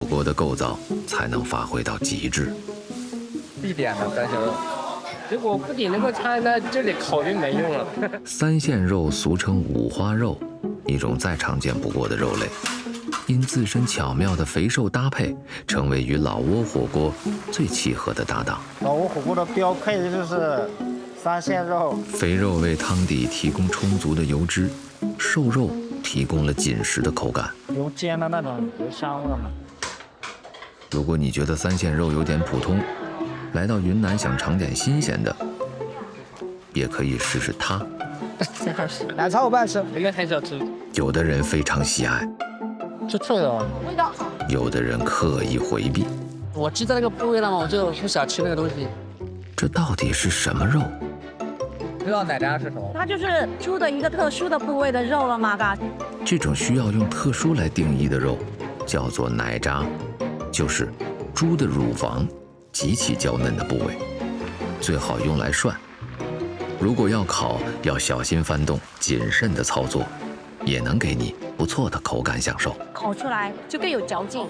锅的构造才能发挥到极致。必点的三鲜肉，如果不点那个菜，那这里烤就没用了。三线肉俗称五花肉，一种再常见不过的肉类，因自身巧妙的肥瘦搭配，成为与老挝火锅最契合的搭档。老挝火锅的标配就是三线肉，肥肉为汤底提供充足的油脂，瘦肉提供了紧实的口感。油煎的那种油香味嘛。如果你觉得三线肉有点普通，来到云南想尝点新鲜的，也可以试试它。奶茶我不爱吃，应该很少吃。有的人非常喜爱，就脆的，味道好。有的人刻意回避。我知道那个部位了嘛，我就不想吃那个东西。这到底是什么肉？知道奶渣是什么？它就是猪的一个特殊的部位的肉了嘛，嘎。这种需要用特殊来定义的肉，叫做奶渣，就是猪的乳房极其娇嫩的部位，最好用来涮。如果要烤，要小心翻动，谨慎的操作，也能给你不错的口感享受。烤出来就更有嚼劲。